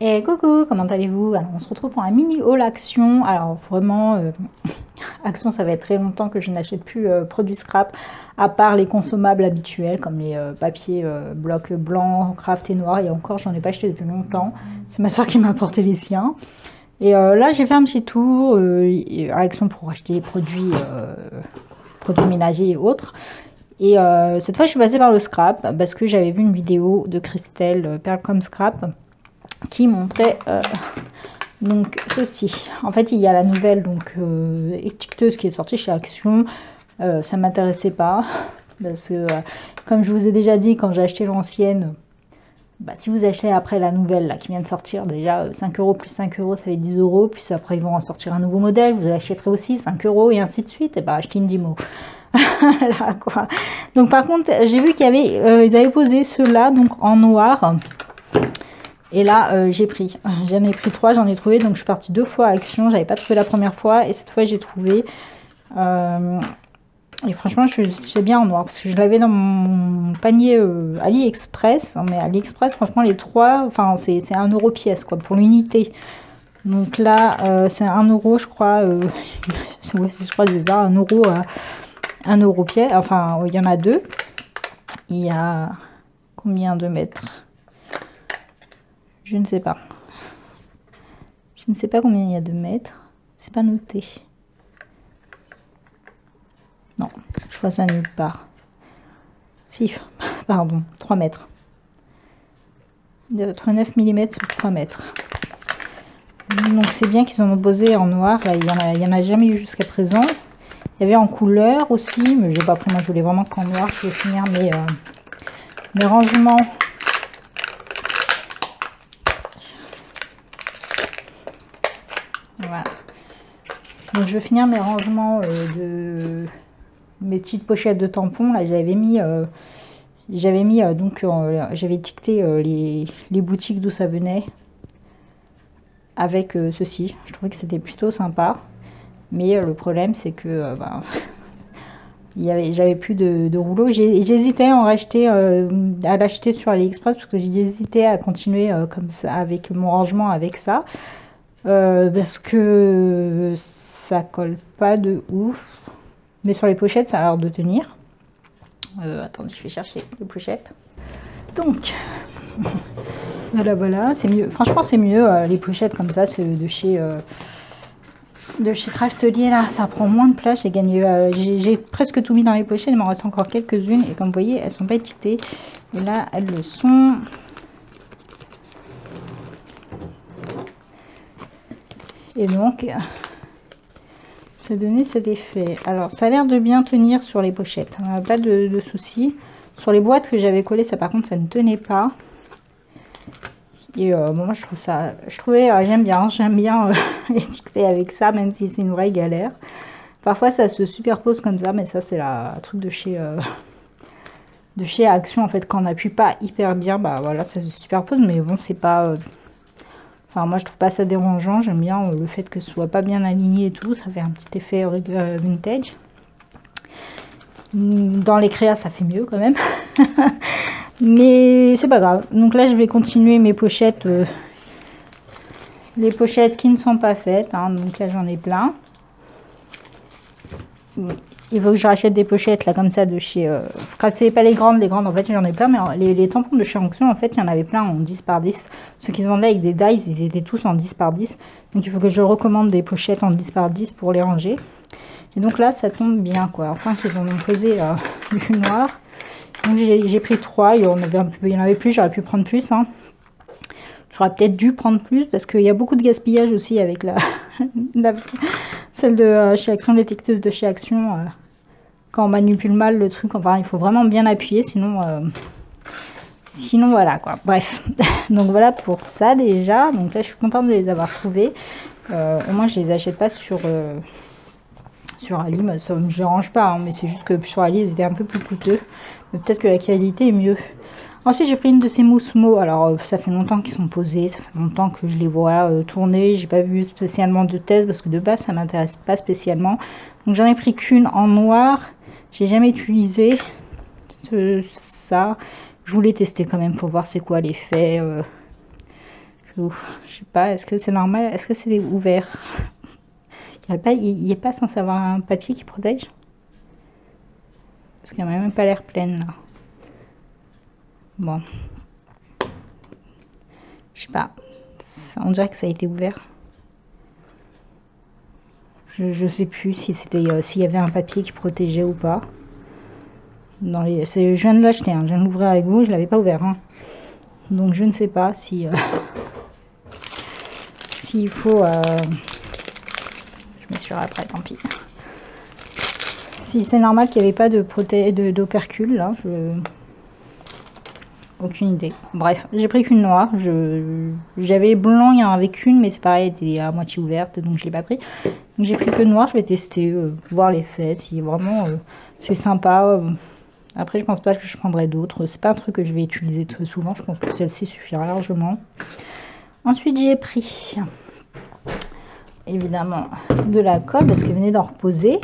Et coucou, comment allez-vous? Alors on se retrouve pour un mini haul Action. Alors vraiment, Action, ça va être très longtemps que je n'achète plus produits scrap, à part les consommables habituels comme les papiers blocs blancs, craft et noirs. Et encore, j'en ai pas acheté depuis longtemps. C'est ma soeur qui m'a apporté les siens. Et là, j'ai fait un petit tour à Action pour acheter des produits ménagers et autres. Et cette fois, je suis passée par le scrap parce que j'avais vu une vidéo de Christelle Perlcom Scrap qui montrait donc ceci. En fait, il y a la nouvelle donc étiqueteuse qui est sortie chez Action. Ça m'intéressait pas parce que comme je vous ai déjà dit quand j'ai acheté l'ancienne, bah, si vous achetez après la nouvelle là qui vient de sortir, déjà 5 € plus 5 €, ça fait 10 €. Puis après ils vont en sortir un nouveau modèle, vous l'achèterez aussi 5 € et ainsi de suite. Et bah achetez une Dimo. Là, quoi. Donc par contre, j'ai vu qu'il y avait, ils avaient posé ceux-là donc en noir. Et là, j'ai pris. J'en ai pris 3, j'en ai trouvé. Donc je suis partie 2 fois à Action. J'avais pas trouvé la première fois et cette fois j'ai trouvé. Et franchement, j'ai bien en noir parce que je l'avais dans mon panier AliExpress. Mais AliExpress, franchement, les 3, enfin c'est 1 € pièce quoi pour l'unité. Donc là, c'est 1 € je crois. Ouais, je crois déjà 1 € 1 € pièce. Enfin, il y en a 2. Il y a combien de mètres? Je ne sais pas. Je ne sais pas combien il y a de mètres. C'est pas noté. Non, je vois ça nulle part. Si, pardon, 3 mètres. 9 mm sur 3 mètres. Donc c'est bien qu'ils en ont posé en noir. Là, il y en a jamais eu jusqu'à présent. Il y avait en couleur aussi, mais j'ai pas pris. Moi, je voulais vraiment qu'en noir. Je vais finir mes rangements. Voilà. Donc je vais finir mes rangements de mes petites pochettes de tampons. Là j'avais mis j'avais étiqueté les boutiques d'où ça venait avec ceci. Je trouvais que c'était plutôt sympa. Mais le problème c'est que j'avais plus de rouleau. J'hésitais à en racheter, à l'acheter sur AliExpress parce que j'hésitais à continuer comme ça avec mon rangement avec ça. Parce que ça colle pas de ouf, mais sur les pochettes ça a l'air de tenir. Attendez, je vais chercher les pochettes. Donc voilà, c'est mieux. Franchement c'est mieux les pochettes comme ça, de chez Craftelier. Là ça prend moins de place. J'ai gagné, j'ai presque tout mis dans les pochettes. Il m'en reste encore quelques-unes et comme vous voyez elles sont pas étiquetées et là elles le sont. Et donc, ça donnait cet effet. Alors, ça a l'air de bien tenir sur les pochettes. Pas de soucis. Sur les boîtes que j'avais collées, ça par contre, ça ne tenait pas. Et bon, moi, j'aime bien étiqueter avec ça, même si c'est une vraie galère. Parfois, ça se superpose comme ça, mais ça, c'est la truc de chez Action. En fait, quand on n'appuie pas hyper bien, bah voilà, ça se superpose. Mais bon, c'est pas... Enfin, moi, je trouve pas ça dérangeant. J'aime bien le fait que ce soit pas bien aligné et tout. Ça fait un petit effet vintage. Dans les créas, ça fait mieux quand même. Mais c'est pas grave. Donc là, je vais continuer mes pochettes. Les pochettes qui ne sont pas faites. Hein. Donc là, j'en ai plein. Il faut que je rachète des pochettes là comme ça de chez c'est pas les grandes en fait j'en ai plein, mais les tampons de chez Action en fait il y en avait plein en 10 par 10. Ceux qui se vendaient avec des dies ils étaient tous en 10 par 10, donc il faut que je recommande des pochettes en 10 par 10 pour les ranger. Et donc là ça tombe bien quoi, enfin qu'ils en ont posé du noir. Donc j'ai pris 3, il y en avait plus, j'aurais pu prendre plus hein. J'aurais peut-être dû prendre plus parce qu'il y a beaucoup de gaspillage aussi avec celle de chez Action, l'étiqueteuse de chez Action. Quand on manipule mal le truc, enfin il faut vraiment bien appuyer, sinon voilà quoi. Bref, donc voilà pour ça déjà. Donc là je suis contente de les avoir trouvés. Au moins je les achète pas sur Ali, ça me dérange pas, hein, mais c'est juste que sur Ali ils étaient un peu plus coûteux. Mais peut-être que la qualité est mieux. Ensuite j'ai pris une de ces Mousmo. Alors ça fait longtemps qu'ils sont posés, ça fait longtemps que je les vois tourner. J'ai pas vu spécialement de test parce que de base ça m'intéresse pas spécialement. Donc j'en ai pris qu'une en noir. J'ai jamais utilisé ça. Je voulais tester quand même pour voir c'est quoi l'effet. Ouf, je sais pas, est-ce que c'est normal? Est-ce que c'est ouvert? Il n'est pas censé avoir un papier qui protège? Parce qu'elle n'a même pas l'air pleine là. Bon. Je sais pas. On dirait que ça a été ouvert. Je sais plus si c'était s'il y avait un papier qui protégeait ou pas. Je viens de l'acheter, hein, je viens de l'ouvrir avec vous, je l'avais pas ouvert. Hein. Donc je ne sais pas si s'il faut. Je me suis après, tant pis. Si c'est normal qu'il n'y avait pas d'opercule là, aucune idée. Bref, j'ai pris qu'une noire. J'avais blanc, il y en avait qu'une, mais c'est pareil, elle était à moitié ouverte, donc je l'ai pas pris. Donc j'ai pris que noir. Je vais tester, voir l'effet, si vraiment c'est sympa. Après, je pense pas que je prendrai d'autres. C'est pas un truc que je vais utiliser très souvent. Je pense que celle-ci suffira largement. Ensuite, j'ai pris évidemment de la colle parce qu'elle venait d'en reposer.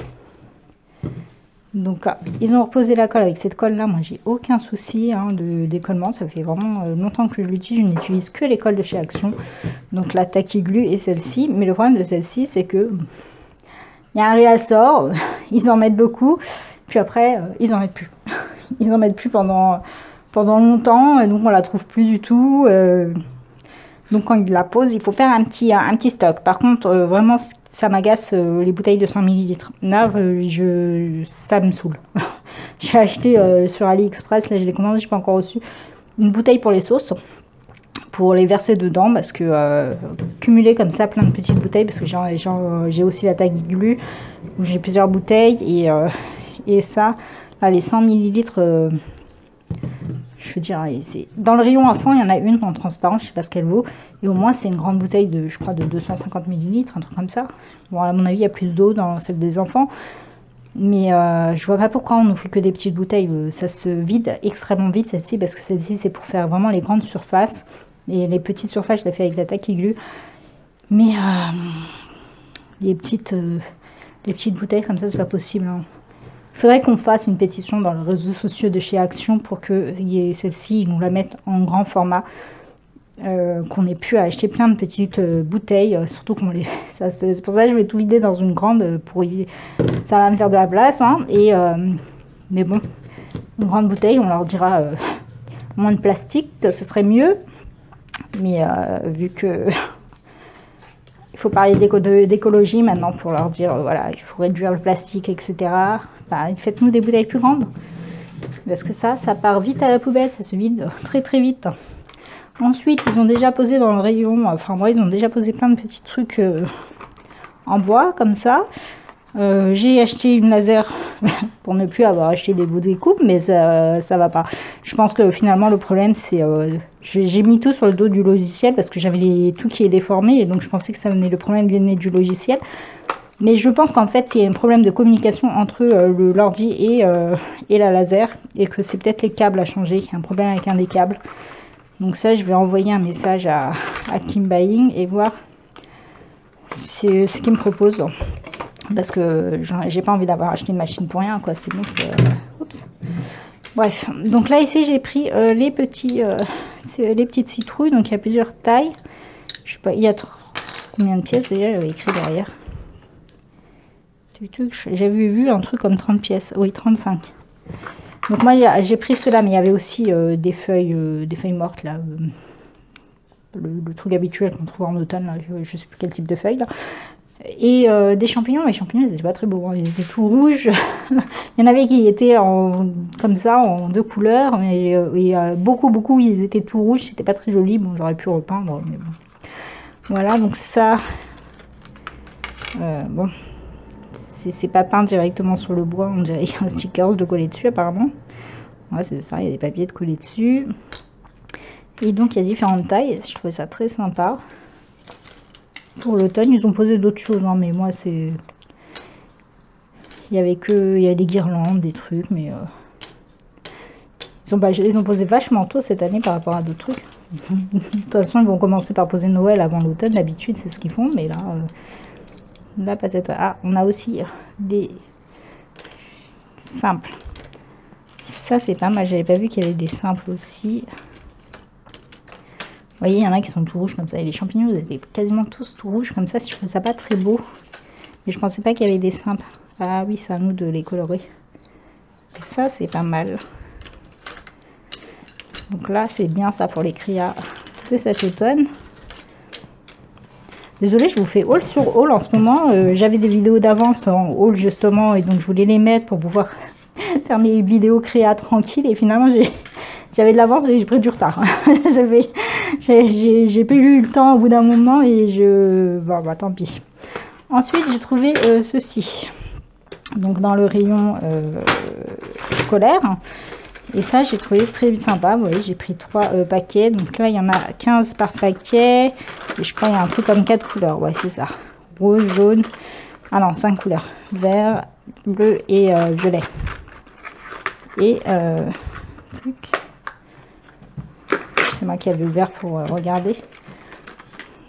Donc ils ont reposé la colle avec cette colle là. Moi j'ai aucun souci hein, de décollement, ça fait vraiment longtemps que je l'utilise. Je n'utilise que les colles de chez Action, donc la Tacky Glue et celle-ci. Mais le problème de celle-ci c'est que il y a un réassort, ils en mettent beaucoup, puis après ils en mettent plus. Ils en mettent plus pendant longtemps, donc on la trouve plus du tout. Donc quand ils la posent, il faut faire un petit stock. Par contre, vraiment, ça m'agace les bouteilles de 100 ml. Là, ça me saoule. J'ai acheté sur AliExpress, là je l'ai commandé, je n'ai pas encore reçu, une bouteille pour les sauces, pour les verser dedans, parce que cumuler comme ça plein de petites bouteilles, parce que j'ai aussi la Tacky Glue, où j'ai plusieurs bouteilles, et ça, là, les 100 ml... je veux dire, dans le rayon à fond, il y en a une en transparent, je sais pas ce qu'elle vaut. Et au moins, c'est une grande bouteille de, je crois, de 250 ml, un truc comme ça. Bon, à mon avis, il y a plus d'eau dans celle des enfants. Mais je vois pas pourquoi on ne fait que des petites bouteilles. Ça se vide extrêmement vite, celle-ci, parce que celle-ci, c'est pour faire vraiment les grandes surfaces. Et les petites surfaces, je l'ai fait avec la Tacky Glue. Mais les petites bouteilles comme ça, c'est pas possible. Hein. Il faudrait qu'on fasse une pétition dans les réseaux sociaux de chez Action pour que celle-ci, ils nous la mettent en grand format. Qu'on ait pu acheter plein de petites bouteilles, surtout qu'on les... C'est pour ça que je vais tout vider dans une grande, pour ça va me faire de la place. Hein, mais bon, une grande bouteille, on leur dira moins de plastique, ce serait mieux. Mais vu que... il faut parler d'écologie maintenant pour leur dire, voilà, il faut réduire le plastique, etc. Bah, faites-nous des bouteilles plus grandes. Parce que ça part vite à la poubelle, ça se vide très très vite. Ensuite, ils ont déjà posé dans le rayon, enfin moi, ils ont déjà posé plein de petits trucs en bois, comme ça. J'ai acheté une laser pour ne plus avoir acheté des bouts de découpe, mais ça va pas. Je pense que finalement, le problème, c'est... j'ai mis tout sur le dos du logiciel parce que j'avais tout qui est déformé, et donc je pensais que le problème venait du logiciel. Mais je pense qu'en fait, il y a un problème de communication entre l'ordi et la laser, et que c'est peut-être les câbles à changer, qu'il y a un problème avec un des câbles. Donc ça, je vais envoyer un message à Kim Buying et voir ce qu'il me propose. Parce que j'ai pas envie d'avoir acheté une machine pour rien, quoi. C'est bon, oups. Bref, donc là, ici, j'ai pris les petites citrouilles. Donc il y a plusieurs tailles. Je sais pas, il y a combien de pièces déjà, j'avais écrit derrière. J'avais vu un truc comme 30 pièces. Oui, 35. Donc moi j'ai pris cela, mais il y avait aussi des feuilles mortes là, le truc habituel qu'on trouve en automne là, je sais plus quel type de feuilles là, et des champignons. Les champignons ils étaient pas très beaux, hein. Ils étaient tout rouges. Il y en avait qui étaient comme ça en deux couleurs, mais beaucoup ils étaient tout rouges, c'était pas très joli. Bon, j'aurais pu repeindre, mais bon. Voilà, donc ça, bon. C'est pas peint directement sur le bois, on dirait qu'il y a un sticker de coller dessus apparemment. Ouais, c'est ça, il y a des papiers de coller dessus. Et donc il y a différentes tailles, je trouvais ça très sympa. Pour l'automne, ils ont posé d'autres choses, hein, mais moi c'est... Il y a des guirlandes, des trucs, mais... Ils ont posé vachement tôt cette année par rapport à d'autres trucs. De toute façon, ils vont commencer par poser Noël avant l'automne, d'habitude c'est ce qu'ils font, mais là... Là peut-être, on a aussi des simples. Ça c'est pas mal, j'avais pas vu qu'il y avait des simples aussi. voyez, il y en a qui sont tout rouges comme ça. Et les champignons, ils étaient quasiment tous tout rouges comme ça. Je trouve ça pas très beau. Et je pensais pas qu'il y avait des simples. Ah oui, c'est à nous de les colorer. Et ça, c'est pas mal. Donc là, c'est bien ça pour les crias de cet automne. Désolée, je vous fais haul sur haul en ce moment. J'avais des vidéos d'avance en haul justement et donc je voulais les mettre pour pouvoir faire mes vidéos créa tranquilles. Et finalement, j'avais de l'avance et j'ai pris du retard. J'ai pas eu le temps au bout d'un moment et bon, bah tant pis. Ensuite, j'ai trouvé ceci. Donc dans le rayon scolaire. Et ça, j'ai trouvé très sympa. Vous voyez, j'ai pris 3 paquets. Donc là, il y en a 15 par paquet. Et je crois qu'il y a un truc comme 4 couleurs. Ouais, c'est ça. Rose, jaune. Ah non, 5 couleurs. Vert, bleu et violet. Et c'est moi qui avais ouvert pour regarder.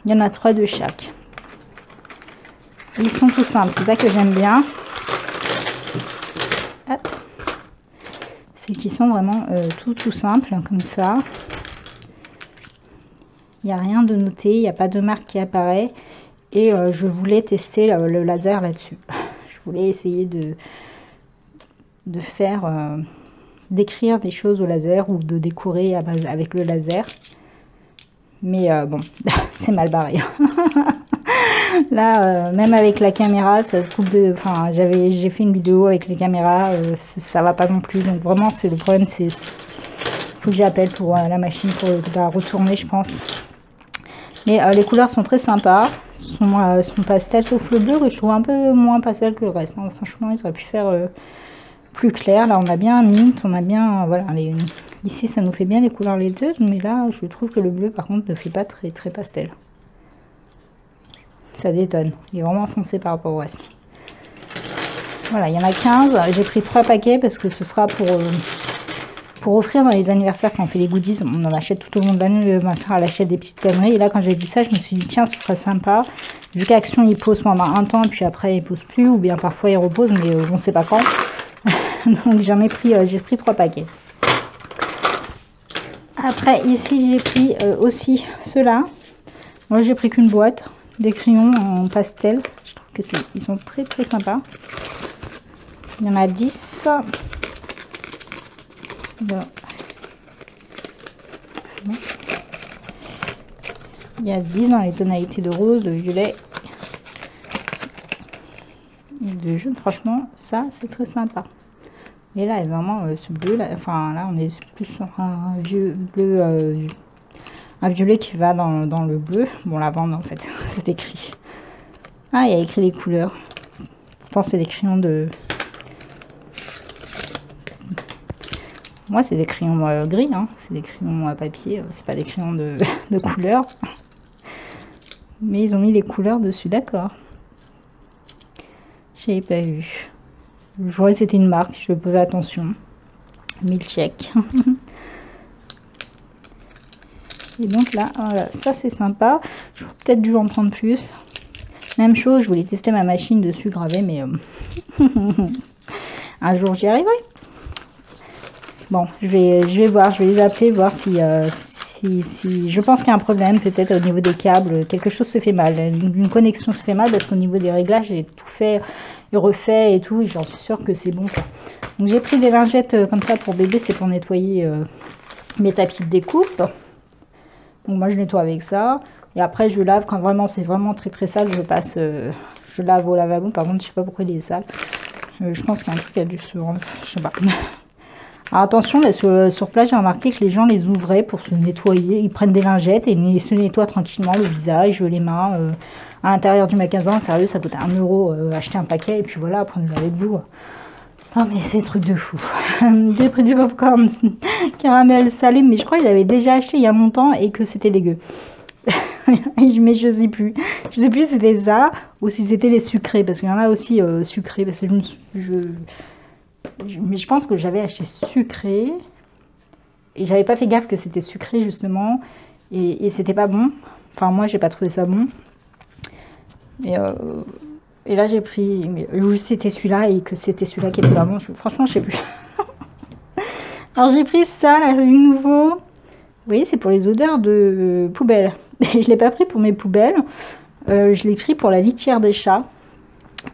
Il y en a 3 de chaque. Et ils sont tout simples. C'est ça que j'aime bien. Hop. Qui sont vraiment tout simples comme ça. Il n'y a rien de noté, il n'y a pas de marque qui apparaît et je voulais tester le laser là-dessus. Je voulais essayer de faire d'écrire des choses au laser ou de décorer avec le laser, mais bon, c'est mal barré. Là, même avec la caméra, ça se coupe de... Enfin, j'ai fait une vidéo avec les caméras, ça va pas non plus. Donc vraiment, c'est le problème, c'est... Faut que j'appelle pour la machine pour la retourner, je pense. Mais les couleurs sont très sympas. Sont pastel, sauf le bleu, que je trouve un peu moins pastel que le reste. Hein. Franchement, ils auraient pu faire plus clair. Là, on a bien un mint, on a bien... Voilà, ici, ça nous fait bien les couleurs laiteuses. Mais là, je trouve que le bleu, par contre, ne fait pas très pastel. Ça détonne. Il est vraiment foncé par rapport au reste. Voilà, il y en a 15. J'ai pris 3 paquets parce que ce sera pour offrir dans les anniversaires quand on fait les goodies. On en achète tout au long de l'année. Ma soeur, elle achète des petites conneries. Et là, quand j'ai vu ça, je me suis dit, tiens, ce serait sympa. Vu qu'Action, il pose pendant un temps, puis après, il pose plus. Ou bien parfois, il repose, mais on ne sait pas quand. Donc, j'ai pris 3 paquets. Après, ici, j'ai pris aussi ceux-là. Moi, j'ai pris qu'une boîte. Des crayons en pastel. Je trouve que ils sont très sympas. Il y en a 10. Voilà. Il y a 10 dans les tonalités de rose, de violet et de jaune. Franchement, ça, c'est très sympa. Et là, vraiment, ce bleu, là, enfin, là, on est plus sur un vieux bleu... un violet qui va dans le bleu. Bon, lavande en fait, c'est écrit. Ah, il y a écrit les couleurs. Pourtant, c'est des crayons de... Moi, c'est des crayons gris, hein. C'est des crayons à papier. C'est pas des crayons de couleur. Mais ils ont mis les couleurs dessus, d'accord. J'avais pas vu. Je voyais que c'était une marque, je faisais attention. Milkshake. Et donc là, voilà, ça c'est sympa. J'aurais peut-être dû en prendre plus. Même chose, je voulais tester ma machine dessus gravée, mais un jour j'y arriverai. Bon, je vais voir, je vais les appeler, voir si je pense qu'il y a un problème, peut-être au niveau des câbles, quelque chose se fait mal. Une connexion se fait mal parce qu'au niveau des réglages, j'ai tout fait et refait et tout, et j'en suis sûre que c'est bon. Donc j'ai pris des lingettes comme ça pour bébé, c'est pour nettoyer mes tapis de découpe. Donc moi je nettoie avec ça. Et après je lave quand vraiment c'est vraiment très sale. Je lave au lavabo. Par contre je sais pas pourquoi il est sale. Je pense qu'il y a un truc qui a dû se... Je sais pas. Alors attention, là, sur place j'ai remarqué que les gens les ouvraient pour se nettoyer. Ils prennent des lingettes et ils se nettoient tranquillement le visage, les mains. À l'intérieur du magasin, sérieux, ça coûte 1 € acheter un paquet. Et puis voilà, prenez-le avec vous. Oh mais c'est un truc de fou. J'ai pris du popcorn caramel salé, mais je crois que j'avais déjà acheté il y a longtemps et que c'était dégueu. Mais je sais plus. Je sais plus si c'était ça ou si c'était les sucrés, parce qu'il y en a aussi sucrés. Parce que mais je pense que j'avais acheté sucré et j'avais pas fait gaffe que c'était sucré justement et c'était pas bon. Enfin moi j'ai pas trouvé ça bon. Et là j'ai pris, juste c'était celui-là et que c'était celui-là qui était pas bon. Franchement je sais plus. Alors j'ai pris ça là, c'est nouveau. voyez, c'est pour les odeurs de poubelle. Je l'ai pas pris pour mes poubelles, je l'ai pris pour la litière des chats.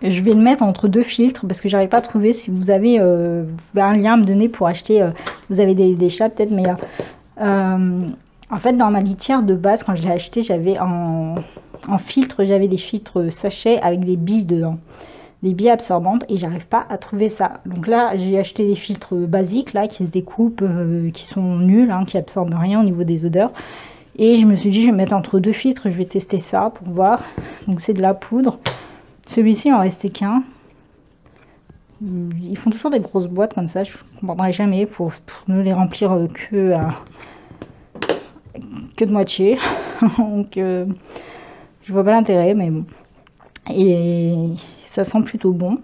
Je vais le mettre entre deux filtres parce que j'arrive pas à trouver. Si vous avez, un lien à me donner pour acheter, vous avez des chats peut-être, mais en fait dans ma litière de base quand je l'ai acheté, j'avais en filtre, j'avais des filtres sachets avec des billes dedans, des billes absorbantes, et j'arrive pas à trouver ça. Donc là j'ai acheté des filtres basiques là qui se découpent, qui sont nuls, hein, qui absorbent rien au niveau des odeurs. Et je me suis dit je vais mettre entre deux filtres, je vais tester ça pour voir. Donc c'est de la poudre. Celui-ci, il en restait qu'un. Ils font toujours des grosses boîtes comme ça. Je ne comprendrai jamais pour ne les remplir que de moitié. Donc, je vois pas l'intérêt, mais bon. Et ça sent plutôt bon.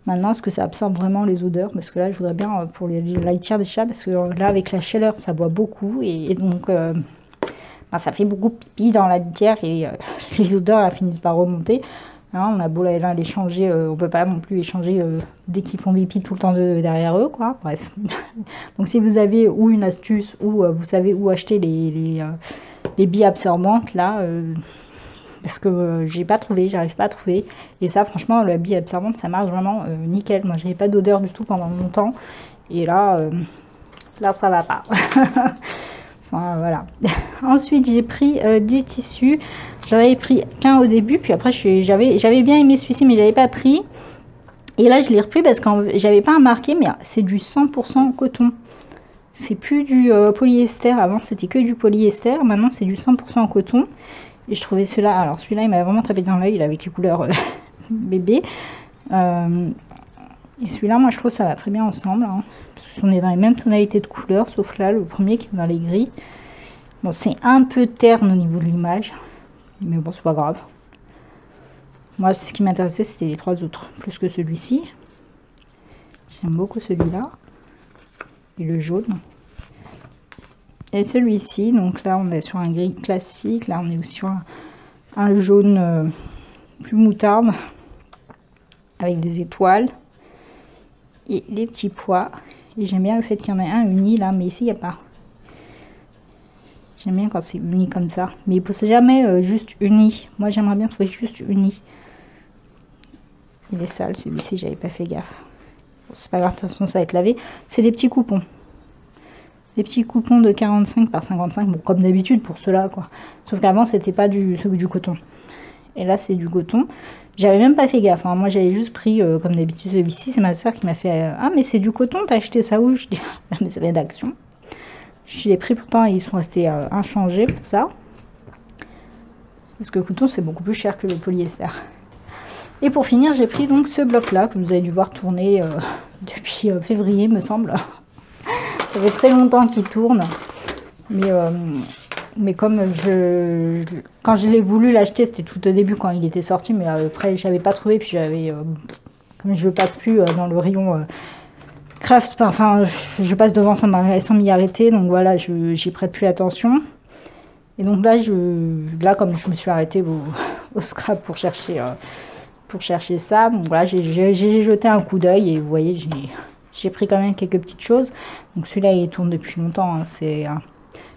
Maintenant, est-ce que ça absorbe vraiment les odeurs? Parce que là, je voudrais bien pour la litière des chats, parce que là, avec la chaleur, ça boit beaucoup. Et donc, ça fait beaucoup de pipi dans la litière et les odeurs elles finissent par remonter. Hein, on a beau les changer, on peut pas non plus les changer dès qu'ils font pipi tout le temps derrière eux, quoi. Bref. Donc si vous avez ou une astuce ou vous savez où acheter les billes absorbantes là, parce que j'ai pas trouvé, j'arrive pas à trouver. Et ça, franchement, la bille absorbante, ça marche vraiment nickel. Moi, j'avais pas d'odeur du tout pendant longtemps, et là, ça va pas. Enfin, voilà. Ensuite, j'ai pris des tissus. J'en avais pris qu'un au début, puis après j'avais bien aimé celui-ci, mais j'avais pas pris. Et là, je l'ai repris parce que j'avais pas remarqué, mais c'est du 100% coton. C'est plus du polyester. Avant, c'était que du polyester. Maintenant, c'est du 100% coton. Et je trouvais celui-là. Alors, celui-là, il m'a vraiment tapé dans l'œil. Il avait les couleurs bébé. Et celui-là, moi, je trouve que ça va très bien ensemble. Hein, parce qu'on est dans les mêmes tonalités de couleurs, sauf là, le premier qui est dans les gris. Bon, c'est un peu terne au niveau de l'image. Mais bon, c'est pas grave. Moi, ce qui m'intéressait, c'était les trois autres, plus que celui-ci. J'aime beaucoup celui-là. Et le jaune. Et celui-ci, donc là, on est sur un gris classique. Là, on est sur un jaune plus moutarde. Avec des étoiles. Et des petits pois. Et j'aime bien le fait qu'il y en ait un uni là, mais ici, il n'y a pas. J'aime bien quand c'est uni comme ça. Mais il ne faut jamais juste uni. Moi, j'aimerais bien trouver juste uni. Il est sale, celui-ci, j'avais pas fait gaffe. Bon, c'est pas grave, de toute façon, ça va être lavé. C'est des petits coupons. Des petits coupons de 45 par 55. Bon, comme d'habitude pour ceux-là, quoi. Sauf qu'avant, c'était pas du coton. Et là, c'est du coton. J'avais même pas fait gaffe. Hein. Moi, j'avais juste pris, comme d'habitude, celui-ci. C'est ma soeur qui m'a fait ah, mais c'est du coton, t'as acheté ça où? Je dis ah, mais ça vient d'Action. Je les ai pris pourtant, ils sont restés inchangés pour ça. Parce que le coton, c'est beaucoup plus cher que le polyester. Et pour finir, j'ai pris donc ce bloc-là, que vous avez dû voir tourner depuis février, me semble. Ça fait très longtemps qu'il tourne. Mais comme quand je l'ai voulu l'acheter, c'était tout au début quand il était sorti. Mais après, je n'avais pas trouvé. Puis j'avais, comme je ne passe plus dans le rayon... Craft, enfin, je passe devant sans m'y arrêter, donc voilà, j'y prête plus attention. Et donc là, comme je me suis arrêtée au scrap pour chercher ça, donc voilà, j'ai jeté un coup d'œil et vous voyez, j'ai pris quand même quelques petites choses. Donc celui-là, il tourne depuis longtemps. Hein,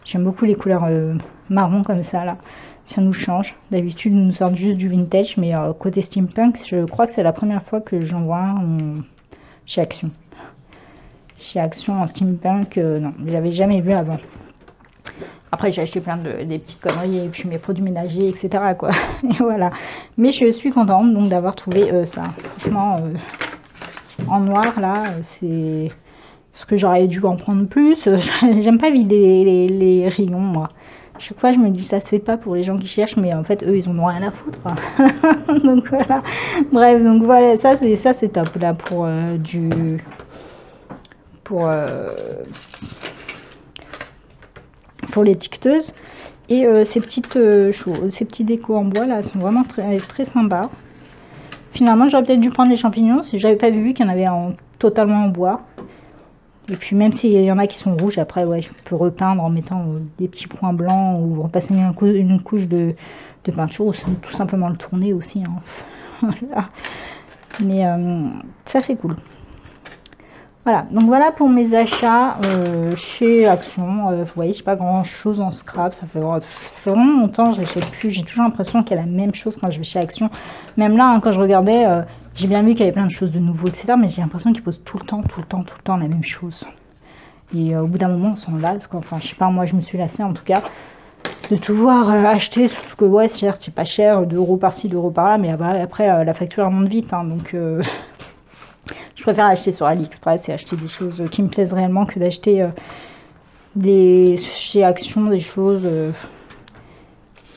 j'aime beaucoup les couleurs marron comme ça là. Ça nous change. D'habitude, nous sortent juste du vintage, mais côté steampunk, je crois que c'est la première fois que j'en vois un chez Action. Chez Action en steampunk, non, je l'avais jamais vu avant. Après, j'ai acheté plein des petites conneries, et puis mes produits ménagers, etc. quoi. Et voilà. Mais je suis contente donc d'avoir trouvé ça. Franchement, en noir, là, c'est ce que j'aurais dû en prendre plus. J'aime pas vider les rayons, moi. Chaque fois, je me dis, ça se fait pas pour les gens qui cherchent, mais en fait, eux, ils en ont rien à foutre. Donc voilà. Bref, donc voilà, ça c'est top, là, pour l'étiqueteuse. Et ces petits décos en bois là sont vraiment très, très sympas. Finalement, j'aurais peut-être dû prendre les champignons si j'avais pas vu qu'il y en avait totalement en bois. Et puis même s'il y en a qui sont rouges, après ouais, je peux repeindre en mettant des petits points blancs ou repasser une couche de peinture, ou tout simplement le tourner aussi. Hein. Voilà. Mais ça c'est cool. Voilà, donc voilà pour mes achats chez Action. Vous voyez, j'ai pas grand chose en scrap, ça fait vraiment longtemps, je n'achète plus. J'ai toujours l'impression qu'il y a la même chose quand je vais chez Action. Même là, hein, quand je regardais, j'ai bien vu qu'il y avait plein de choses de nouveau, etc. Mais j'ai l'impression qu'ils posent tout le temps la même chose. Et au bout d'un moment, on s'en lasse, quoi. Enfin, je sais pas, moi je me suis lassée en tout cas de tout voir acheter, surtout que ouais, certes, c'est pas cher, 2 € par-ci, 2 € par-là, mais après, la facture elle monte vite, hein, donc je préfère acheter sur AliExpress et acheter des choses qui me plaisent réellement que d'acheter chez Action des choses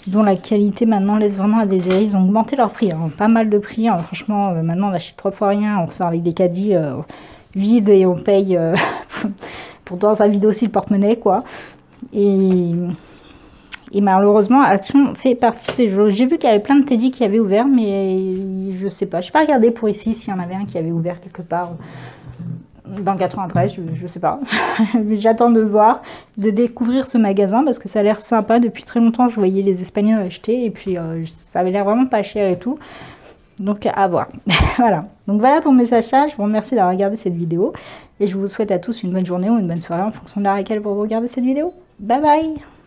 dont la qualité maintenant laisse vraiment à désirer. Ils ont augmenté leur prix, hein, pas mal de prix, hein, franchement, maintenant on achète 3 fois rien, on ressort avec des caddies vides et on paye, pourtant ça vide aussi le porte-monnaie, quoi. Et malheureusement, Action fait partie de ces jeux. J'ai vu qu'il y avait plein de Teddy qui avaient ouvert, mais je sais pas. Je n'ai pas regardé pour ici s'il y en avait un qui avait ouvert quelque part dans le 93, je sais pas. J'attends de voir, de découvrir ce magasin parce que ça a l'air sympa. Depuis très longtemps, je voyais les Espagnols acheter et puis ça avait l'air vraiment pas cher et tout. Donc à voir. Voilà. Donc voilà pour mes achats. Je vous remercie d'avoir regardé cette vidéo et je vous souhaite à tous une bonne journée ou une bonne soirée en fonction de l'heure à laquelle vous regardez cette vidéo. Bye bye!